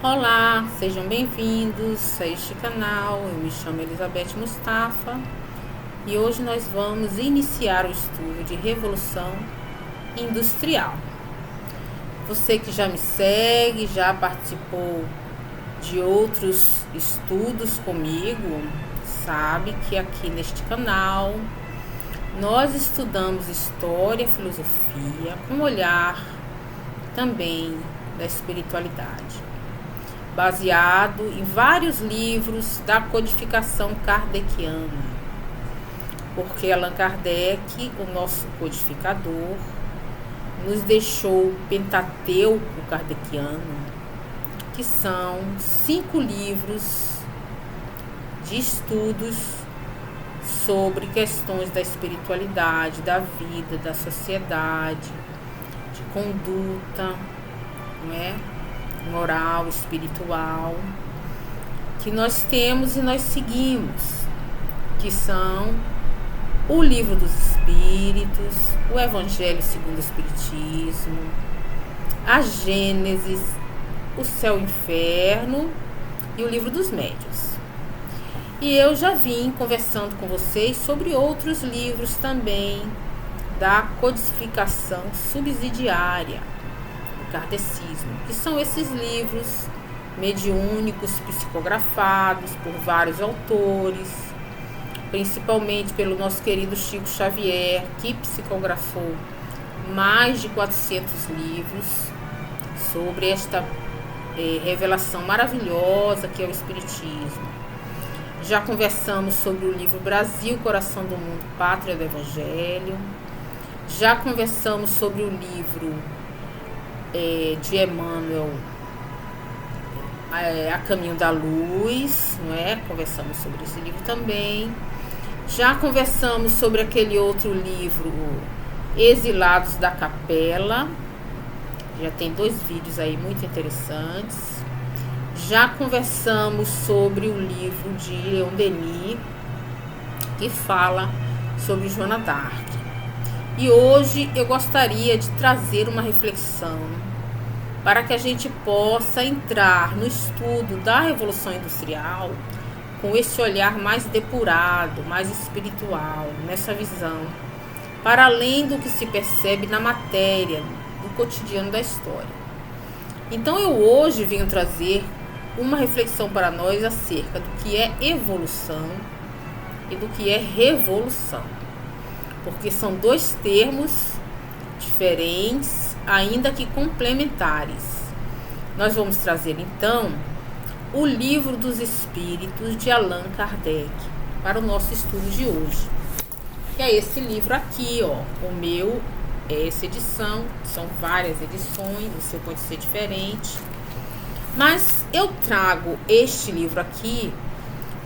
Olá, sejam bem-vindos a este canal. Eu me chamo Elizabeth Mustafa e hoje nós vamos iniciar o estudo de Revolução Industrial. Você que já me segue, já participou de outros estudos comigo, sabe que aqui neste canal nós estudamos história e filosofia com um olhar também da espiritualidade, baseado em vários livros da codificação kardeciana, porque Allan Kardec, o nosso codificador, nos deixou o Pentateuco kardeciano, que são 5 livros de estudos sobre questões da espiritualidade, da vida, da sociedade, de conduta, não é? Moral, espiritual, que nós temos e nós seguimos, que são o Livro dos Espíritos, o Evangelho segundo o Espiritismo, a Gênesis, o Céu e o Inferno e o Livro dos Médiuns. E eu já vim conversando com vocês sobre outros livros também da codificação subsidiária, kardecismo, que são esses livros mediúnicos psicografados por vários autores, principalmente pelo nosso querido Chico Xavier, que psicografou mais de 400 livros sobre esta revelação maravilhosa que é o Espiritismo. Já conversamos sobre o livro Brasil, Coração do Mundo, Pátria do Evangelho. Já conversamos sobre o livro de Emmanuel, A Caminho da Luz, não é? Conversamos sobre esse livro também. Já conversamos sobre aquele outro livro, Exilados da Capela. Já tem 2 vídeos aí muito interessantes. Já conversamos sobre o livro de Leon Denis, que fala sobre Joana d'Arc. E hoje eu gostaria de trazer uma reflexão para que a gente possa entrar no estudo da Revolução Industrial com esse olhar mais depurado, mais espiritual, nessa visão, para além do que se percebe na matéria, do cotidiano da história. Então eu hoje venho trazer uma reflexão para nós acerca do que é evolução e do que é revolução, porque são 2 termos diferentes, ainda que complementares. Nós vamos trazer então o Livro dos Espíritos de Allan Kardec para o nosso estudo de hoje, que é esse livro aqui, ó. O meu é essa edição, são várias edições, o seu pode ser diferente, mas eu trago este livro aqui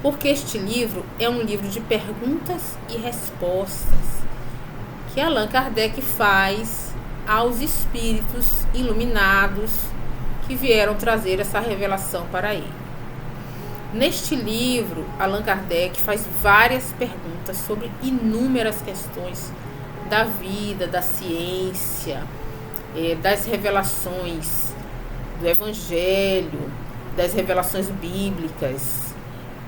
porque este livro é um livro de perguntas e respostas que Allan Kardec faz aos espíritos iluminados que vieram trazer essa revelação para ele. Neste livro, Allan Kardec faz várias perguntas sobre inúmeras questões da vida, da ciência, das revelações do Evangelho, das revelações bíblicas,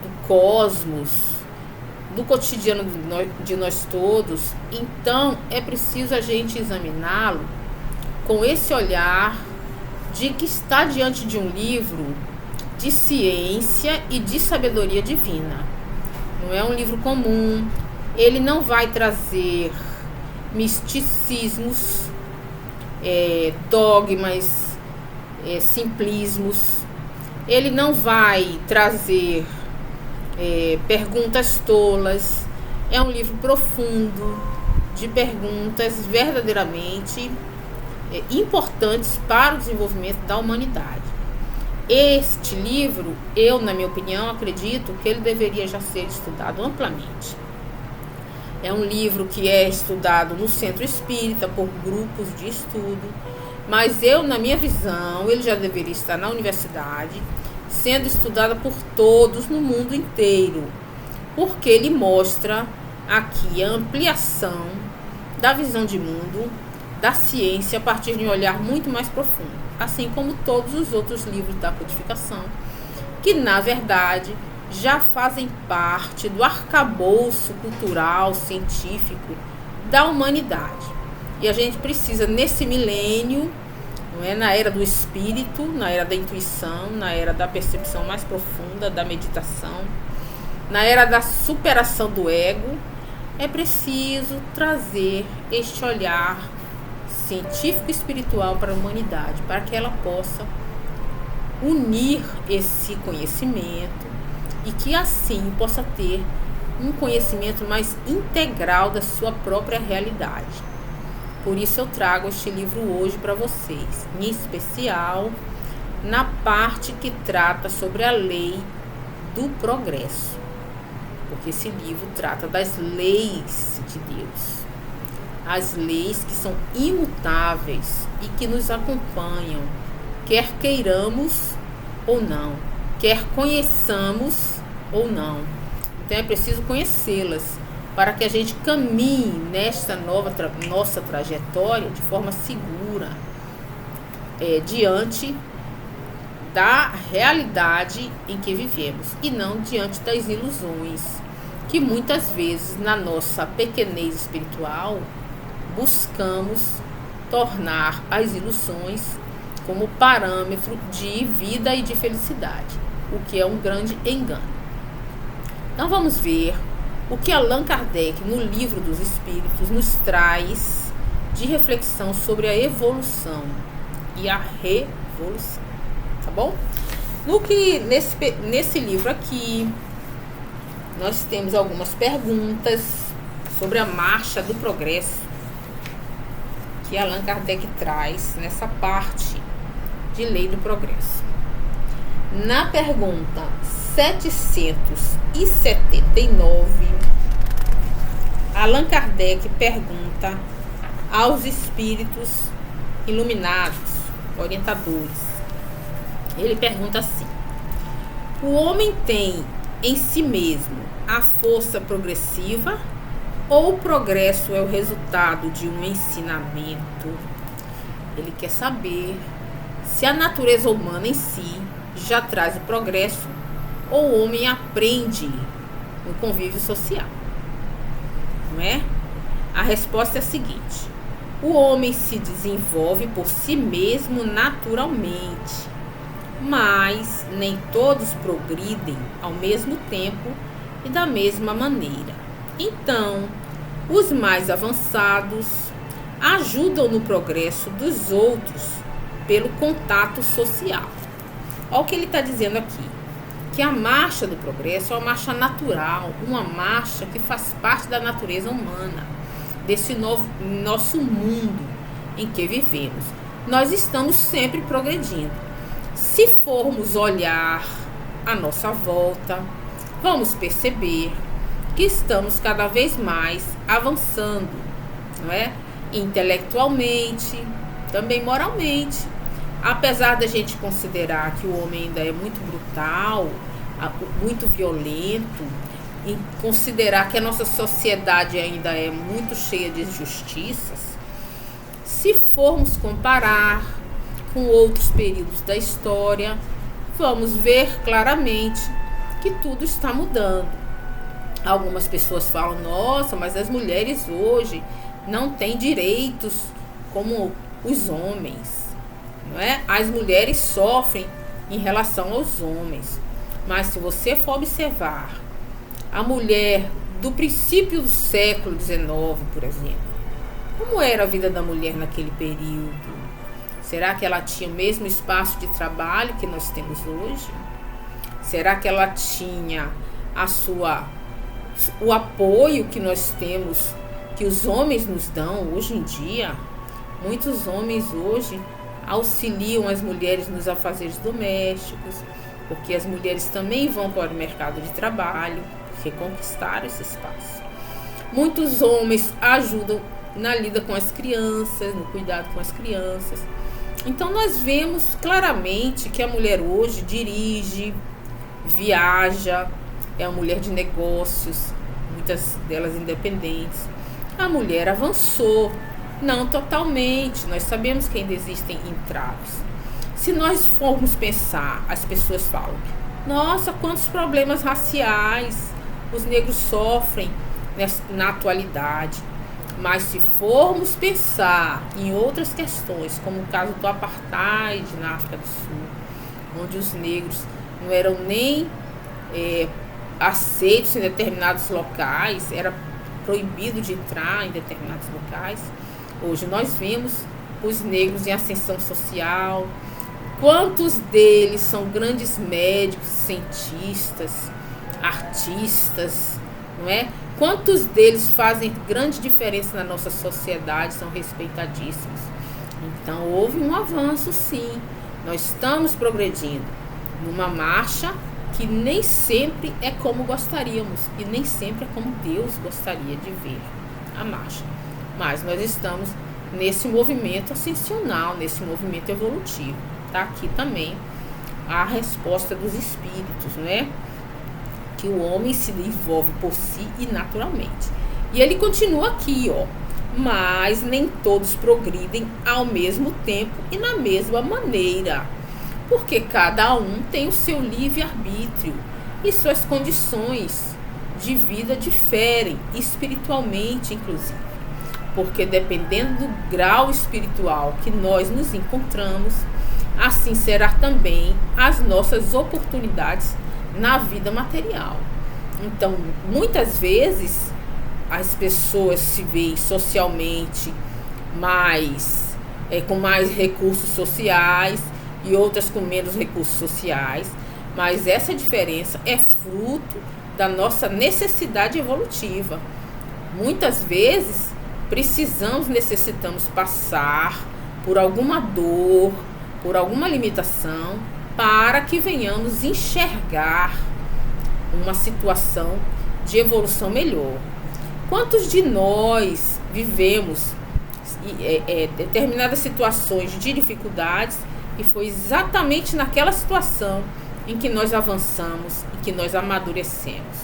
do cosmos, do cotidiano de nós todos. Então é preciso a gente examiná-lo com esse olhar de que está diante de um livro de ciência e de sabedoria divina. Não é um livro comum, ele não vai trazer misticismos, dogmas, simplismos, ele não vai trazer perguntas tolas. É um livro profundo, de perguntas verdadeiramente importantes para o desenvolvimento da humanidade. Este livro, eu, na minha opinião, acredito que ele deveria já ser estudado amplamente. É um livro que é estudado no centro espírita por grupos de estudo, mas eu, na minha visão, ele já deveria estar na universidade, sendo estudada por todos no mundo inteiro, porque ele mostra aqui a ampliação da visão de mundo, da ciência, a partir de um olhar muito mais profundo. assim como todos os outros livros da codificação, que na verdade já fazem parte do arcabouço cultural, científico da humanidade. E a gente precisa, nesse milênio, não é, na era do espírito, na era da intuição, na era da percepção mais profunda, da meditação, na era da superação do ego, é preciso trazer este olhar científico e espiritual para a humanidade, para que ela possa unir esse conhecimento e que assim possa ter um conhecimento mais integral da sua própria realidade. Por isso eu trago este livro hoje para vocês, em especial na parte que trata sobre a lei do progresso, porque esse livro trata das leis de Deus, as leis que são imutáveis e que nos acompanham, quer queiramos ou não, quer conheçamos ou não. Então é preciso conhecê-las para que a gente caminhe nesta nossa trajetória de forma segura, diante da realidade em que vivemos e não diante das ilusões que muitas vezes na nossa pequenez espiritual buscamos tornar as ilusões como parâmetro de vida e de felicidade, o que é um grande engano. Então vamos ver o que Allan Kardec, no Livro dos Espíritos, nos traz de reflexão sobre a evolução e a revolução, tá bom? Nesse livro aqui, nós temos algumas perguntas sobre a marcha do progresso que Allan Kardec traz nessa parte de Lei do Progresso. Na pergunta 779, Allan Kardec pergunta aos espíritos iluminados, orientadores. Ele pergunta assim: o homem tem em si mesmo a força progressiva ou o progresso é o resultado de um ensinamento? Ele quer saber se a natureza humana em si já traz o progresso ou o homem aprende no convívio social, não é? A resposta é a seguinte: o homem se desenvolve por si mesmo naturalmente, mas nem todos progridem ao mesmo tempo e da mesma maneira. Então, os mais avançados ajudam no progresso dos outros pelo contato social. Olha o que ele está dizendo aqui, que a marcha do progresso é uma marcha natural, uma marcha que faz parte da natureza humana, desse nosso mundo em que vivemos. Nós estamos sempre progredindo. Se formos olhar à nossa volta, vamos perceber que estamos cada vez mais avançando, não é? Intelectualmente, também moralmente. Apesar da gente considerar que o homem ainda é muito brutal, muito violento, e considerar que a nossa sociedade ainda é muito cheia de injustiças, se formos comparar com outros períodos da história, vamos ver claramente que tudo está mudando. Algumas pessoas falam: nossa, mas as mulheres hoje não têm direitos como os homens, não é? As mulheres sofrem em relação aos homens. Mas se você for observar a mulher do princípio do século XIX, por exemplo, como era a vida da mulher naquele período? Será que ela tinha o mesmo espaço de trabalho que nós temos hoje? Será que ela tinha o apoio que nós temos, que os homens nos dão hoje em dia? Muitos homens hoje auxiliam as mulheres nos afazeres domésticos, porque as mulheres também vão para o mercado de trabalho, porque conquistaram esse espaço. Muitos homens ajudam na lida com as crianças, no cuidado com as crianças. Então nós vemos claramente que a mulher hoje dirige, viaja, é uma mulher de negócios, muitas delas independentes. A mulher avançou, não totalmente, nós sabemos que ainda existem entraves. Se nós formos pensar, as pessoas falam: nossa, quantos problemas raciais os negros sofrem na atualidade. Mas se formos pensar em outras questões, como o caso do apartheid na África do Sul, onde os negros não eram nem aceitos em determinados locais, era proibido de entrar em determinados locais. Hoje nós vemos os negros em ascensão social. Quantos deles são grandes médicos, cientistas, artistas, não é? Quantos deles fazem grande diferença na nossa sociedade, são respeitadíssimos. Então houve um avanço, sim. Nós estamos progredindo numa marcha que nem sempre é como gostaríamos e nem sempre é como Deus gostaria de ver a marcha. Mas nós estamos nesse movimento ascensional, nesse movimento evolutivo. Está aqui também a resposta dos espíritos, não é? Que o homem se desenvolve por si e naturalmente. E ele continua aqui, ó. Mas nem todos progridem ao mesmo tempo e na mesma maneira, porque cada um tem o seu livre-arbítrio e suas condições de vida diferem, espiritualmente inclusive. Porque dependendo do grau espiritual que nós nos encontramos, assim será também as nossas oportunidades na vida material. Então, muitas vezes as pessoas se veem socialmente com mais recursos sociais e outras com menos recursos sociais, mas essa diferença é fruto da nossa necessidade evolutiva. Muitas vezes necessitamos passar por alguma dor, por alguma limitação, para que venhamos enxergar uma situação de evolução melhor. Quantos de nós vivemos determinadas situações de dificuldades e foi exatamente naquela situação em que nós avançamos e que nós amadurecemos?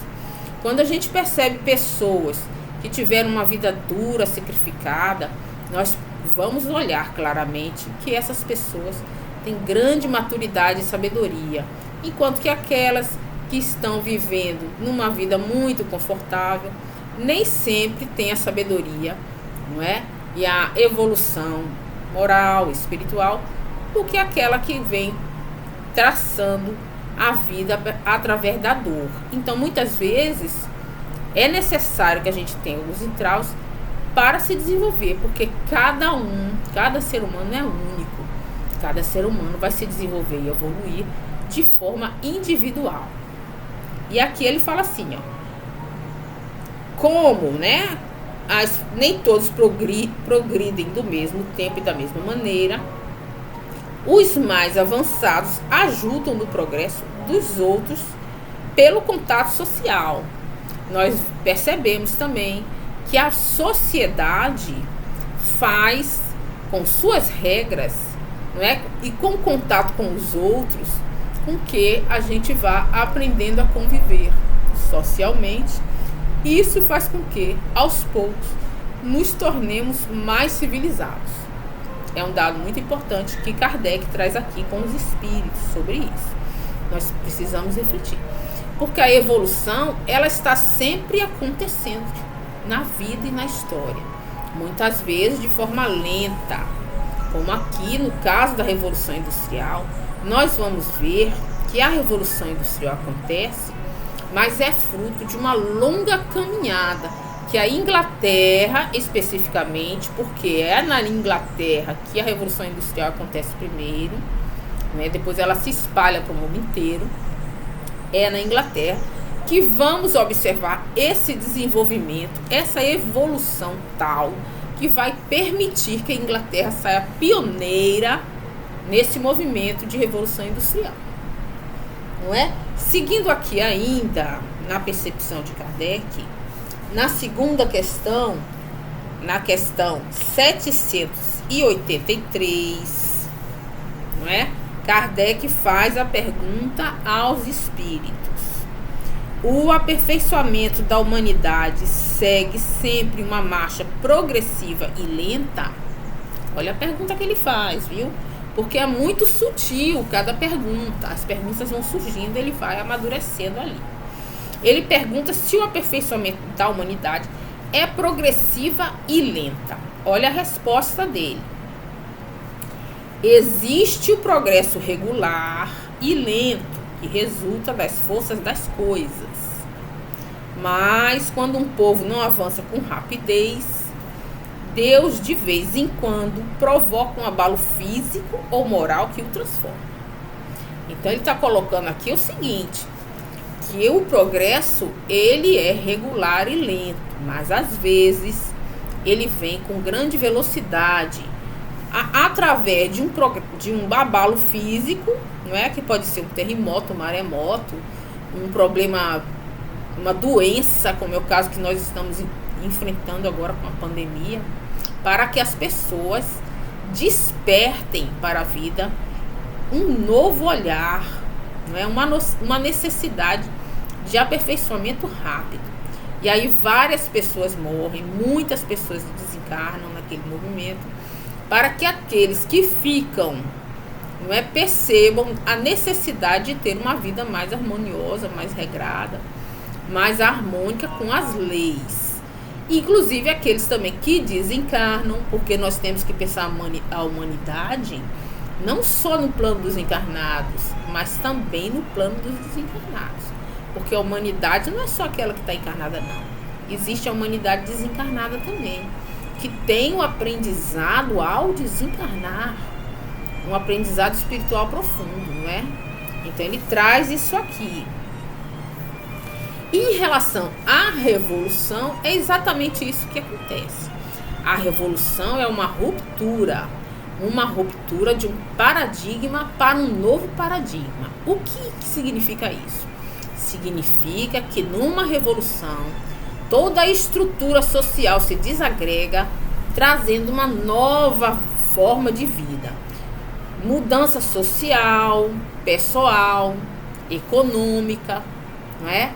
Quando a gente percebe pessoas que tiveram uma vida dura, sacrificada, nós vamos olhar claramente que essas pessoas têm grande maturidade e sabedoria, enquanto que aquelas que estão vivendo numa vida muito confortável nem sempre têm a sabedoria, não é? E a evolução moral, espiritual, do que aquela que vem traçando a vida através da dor. Então, muitas vezes, é necessário que a gente tenha alguns entraves para se desenvolver, porque cada ser humano é único. Cada ser humano vai se desenvolver e evoluir de forma individual. E aqui ele fala assim, ó. Como, né? Nem todos progridem do mesmo tempo e da mesma maneira. Os mais avançados ajudam no progresso dos outros pelo contato social. Nós percebemos também que a sociedade faz com suas regras, não é? E com contato com os outros, com que a gente vá aprendendo a conviver socialmente. Isso faz com que, aos poucos, nos tornemos mais civilizados. É um dado muito importante que Kardec traz aqui com os espíritos sobre isso. Nós precisamos refletir. Porque a evolução, ela está sempre acontecendo na vida e na história. Muitas vezes de forma lenta. Como aqui no caso da Revolução Industrial, nós vamos ver que a Revolução Industrial acontece, mas é fruto de uma longa caminhada que a Inglaterra, especificamente, porque é na Inglaterra que a Revolução Industrial acontece primeiro, né? Depois ela se espalha para o mundo inteiro, é na Inglaterra que vamos observar esse desenvolvimento, essa evolução tal, que vai permitir que a Inglaterra saia pioneira nesse movimento de Revolução Industrial. Não é? Seguindo aqui ainda, na percepção de Kardec, na segunda questão, na questão 783, não é? Kardec faz a pergunta aos espíritos: o aperfeiçoamento da humanidade segue sempre uma marcha progressiva e lenta? Olha a pergunta que ele faz, viu? porque é muito sutil cada pergunta. As perguntas vão surgindo, ele vai amadurecendo ali. Ele pergunta se o aperfeiçoamento da humanidade é progressiva e lenta. Olha a resposta dele. Existe o progresso regular e lento, que resulta das forças das coisas. Mas quando um povo não avança com rapidez, Deus de vez em quando provoca um abalo físico ou moral que o transforma. Então ele está colocando aqui o seguinte, que o progresso ele é regular e lento, mas às vezes ele vem com grande velocidade, através de um abalo físico, não é? Que pode ser um terremoto, um maremoto, um problema, uma doença, como é o caso que nós estamos enfrentando agora com a pandemia, para que as pessoas despertem para a vida um novo olhar, não é? Uma necessidade de aperfeiçoamento rápido. E aí várias pessoas morrem, muitas pessoas desencarnam naquele movimento, para que aqueles que ficam, não é, percebam a necessidade de ter uma vida mais harmoniosa, mais regrada, mais harmônica com as leis. Inclusive aqueles também que desencarnam, porque nós temos que pensar a humanidade não só no plano dos encarnados, mas também no plano dos desencarnados. Porque a humanidade não é só aquela que está encarnada, não. Existe a humanidade desencarnada também, que tem um aprendizado ao desencarnar, um aprendizado espiritual profundo, não é? Então ele traz isso aqui. Em relação à revolução, é exatamente isso que acontece. A revolução é uma ruptura de um paradigma para um novo paradigma. O que significa isso? Significa que numa revolução, toda a estrutura social se desagrega, trazendo uma nova forma de vida. Mudança social, pessoal, econômica, não é?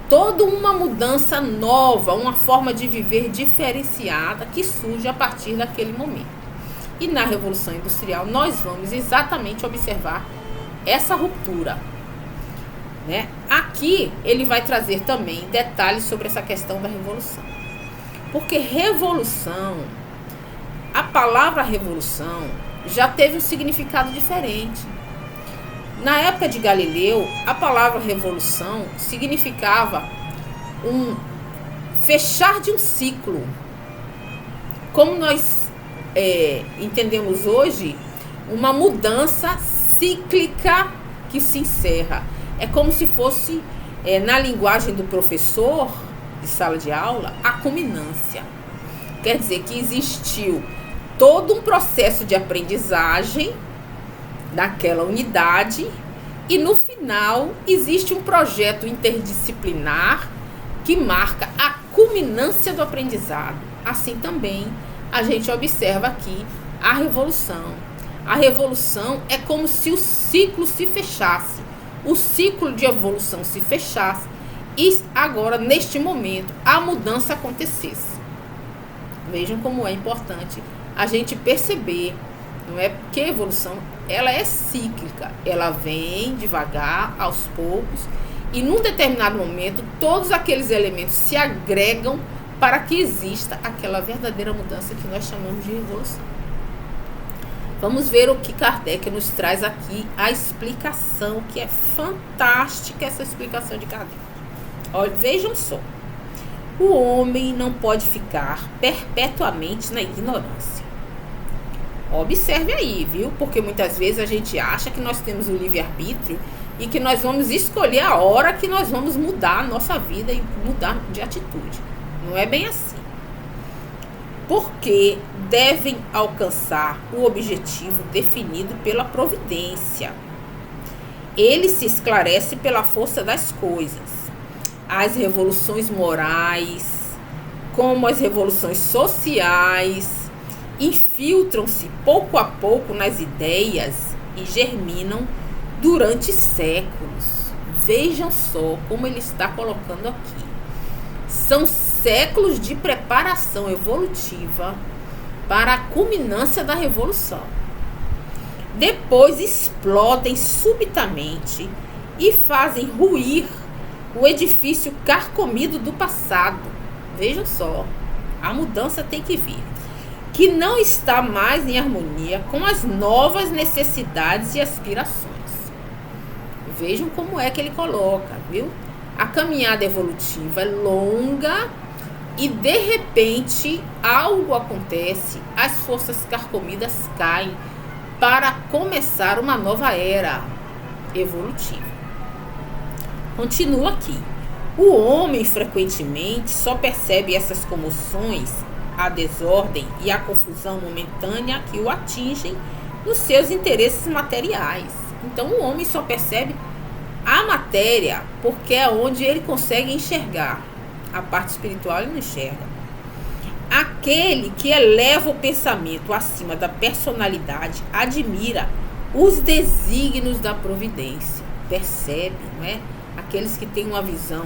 Toda uma mudança nova, uma forma de viver diferenciada que surge a partir daquele momento. E na Revolução Industrial nós vamos exatamente observar essa ruptura, né? Aqui ele vai trazer também detalhes sobre essa questão da revolução. Porque revolução, a palavra revolução já teve um significado diferente. Na época de Galileu, a palavra revolução significava um fechar de um ciclo. Como nós entendemos hoje, uma mudança cíclica que se encerra. É como se fosse, na linguagem do professor de sala de aula, a culminância. Quer dizer que existiu todo um processo de aprendizagem daquela unidade e no final existe um projeto interdisciplinar que marca a culminância do aprendizado. Assim também a gente observa aqui a revolução. A revolução é como se o ciclo se fechasse, o ciclo de evolução se fechasse e agora, neste momento, a mudança acontecesse. Vejam como é importante a gente perceber, não é? Que a evolução, ela é cíclica, ela vem devagar, aos poucos, e num determinado momento, todos aqueles elementos se agregam para que exista aquela verdadeira mudança que nós chamamos de revolução. Vamos ver o que Kardec nos traz aqui, a explicação, que é fantástica essa explicação de Kardec. Olha, vejam só. O homem não pode ficar perpetuamente na ignorância. Observe aí, viu? Porque muitas vezes a gente acha que nós temos o livre-arbítrio e que nós vamos escolher a hora que nós vamos mudar a nossa vida e mudar de atitude. Não é bem assim. Porque devem alcançar o objetivo definido pela providência. Ele se esclarece pela força das coisas. As revoluções morais, como as revoluções sociais, infiltram-se pouco a pouco nas ideias e germinam durante séculos. Vejam só como ele está colocando aqui. São séculos de preparação evolutiva para a culminância da revolução. depois explodem subitamente e fazem ruir o edifício carcomido do passado. Vejam só, a mudança tem que vir, que não está mais em harmonia com as novas necessidades e aspirações. Vejam como é que ele coloca, viu? A caminhada evolutiva é longa e, de repente, algo acontece, as forças carcomidas caem para começar uma nova era evolutiva. Continua aqui. O homem, frequentemente, só percebe essas comoções, a desordem e a confusão momentânea que o atingem nos seus interesses materiais. Então, o homem só percebe a matéria porque é onde ele consegue enxergar. A parte espiritual ele não enxerga. Aquele que eleva o pensamento acima da personalidade admira os desígnios da providência. Percebe, não é? Aqueles que têm uma visão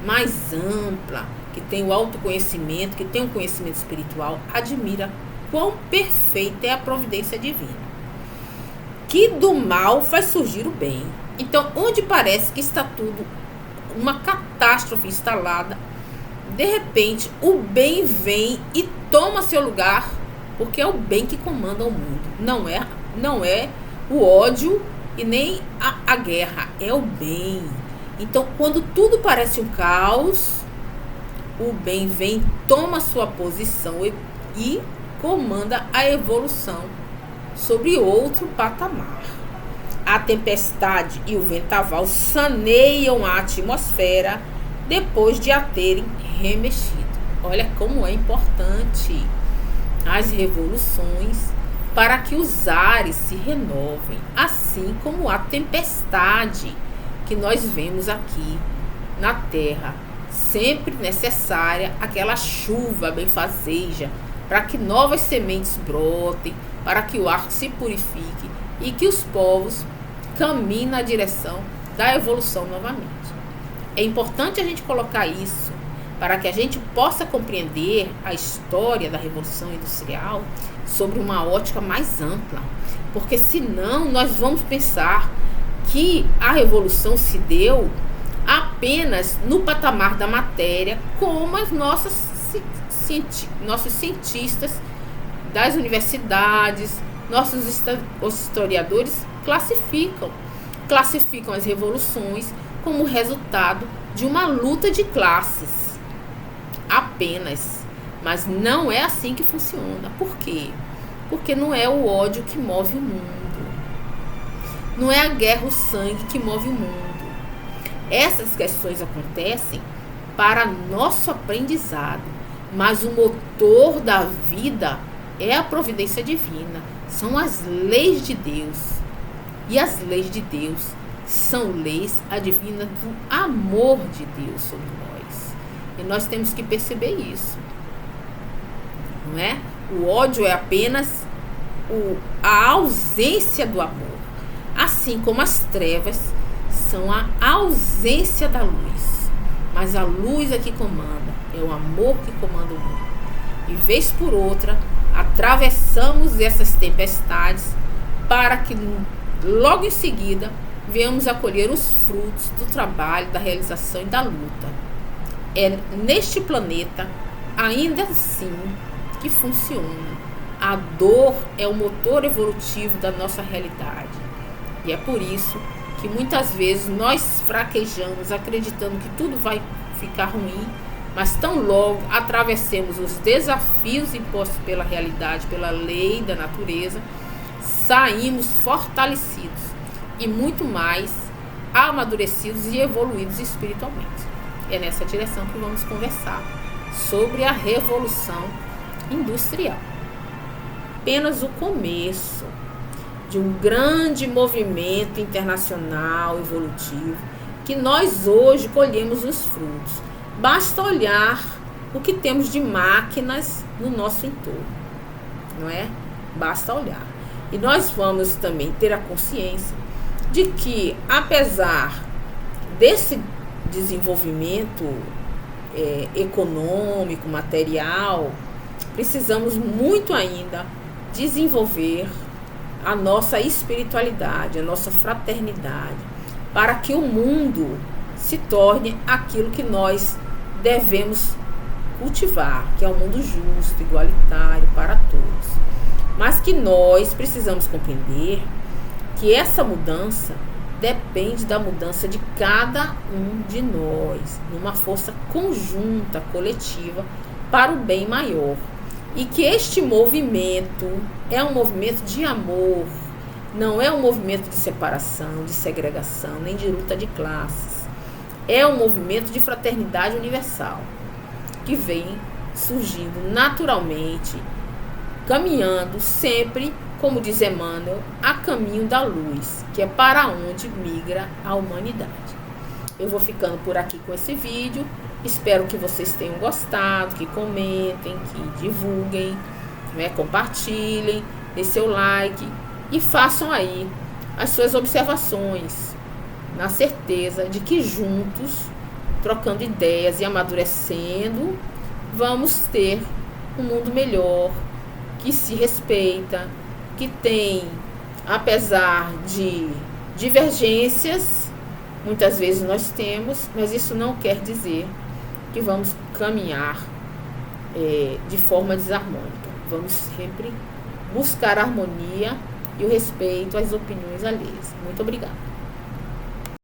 mais ampla, que tem o autoconhecimento, que tem um conhecimento espiritual, admira quão perfeita é a providência divina, que do mal faz surgir o bem. Então, onde parece que está tudo uma catástrofe instalada, de repente o bem vem e toma seu lugar, porque é o bem que comanda o mundo. Não é o ódio e nem a guerra, é o bem. Então, quando tudo parece um caos, o bem vem, toma sua posição e comanda a evolução sobre outro patamar. A tempestade e o vendaval saneiam a atmosfera depois de a terem remexido. Olha como é importante as revoluções para que os ares se renovem, assim como a tempestade que nós vemos aqui na Terra. Sempre necessária aquela chuva benfazeja para que novas sementes brotem, para que o ar se purifique e que os povos caminhem na direção da evolução novamente. É importante a gente colocar isso para que a gente possa compreender a história da Revolução Industrial sobre uma ótica mais ampla, porque senão nós vamos pensar que a revolução se deu apenas no patamar da matéria, como as nossos cientistas das universidades, nossos historiadores classificam as revoluções como resultado de uma luta de classes apenas. Mas não é assim que funciona. Por quê? Porque não é o ódio que move o mundo. Não é a guerra, o sangue que move o mundo. Essas questões acontecem para nosso aprendizado, mas o motor da vida é a providência divina, são as leis de Deus. E as leis de Deus são leis advindas do amor de Deus sobre nós. E nós temos que perceber isso. Não é? O ódio é apenas a ausência do amor, assim como as trevas são a ausência da luz. Mas a luz é que comanda, é o amor que comanda o mundo. E vez por outra, atravessamos essas tempestades para que logo em seguida venhamos a colher os frutos do trabalho, da realização e da luta. É neste planeta, ainda assim, que funciona. A dor é o motor evolutivo da nossa realidade. E é por isso que muitas vezes nós fraquejamos, acreditando que tudo vai ficar ruim, mas tão logo atravessemos os desafios impostos pela realidade, pela lei da natureza, saímos fortalecidos e muito mais amadurecidos e evoluídos espiritualmente. É nessa direção que vamos conversar sobre a Revolução Industrial. Apenas o começo de um grande movimento internacional evolutivo que nós hoje colhemos os frutos. Basta olhar o que temos de máquinas no nosso entorno, não é? Basta olhar. E nós vamos também ter a consciência de que, apesar desse desenvolvimento econômico, material, precisamos muito ainda desenvolver a nossa espiritualidade, a nossa fraternidade, para que o mundo se torne aquilo que nós devemos cultivar, que é um mundo justo, igualitário para todos. Mas que nós precisamos compreender que essa mudança depende da mudança de cada um de nós, numa força conjunta, coletiva, para o bem maior. E que este movimento é um movimento de amor, não é um movimento de separação, de segregação, nem de luta de classes. É um movimento de fraternidade universal, que vem surgindo naturalmente, caminhando sempre, como diz Emmanuel, a caminho da luz, que é para onde migra a humanidade. Eu vou ficando por aqui com esse vídeo. Espero que vocês tenham gostado, que comentem, que divulguem, compartilhem, dê seu like e façam aí as suas observações, na certeza de que juntos, trocando ideias e amadurecendo, vamos ter um mundo melhor, que se respeita, que tem, apesar de divergências, muitas vezes nós temos, mas isso não quer dizer que vamos caminhar de forma desarmônica. Vamos sempre buscar a harmonia e o respeito às opiniões alheias. Muito obrigada.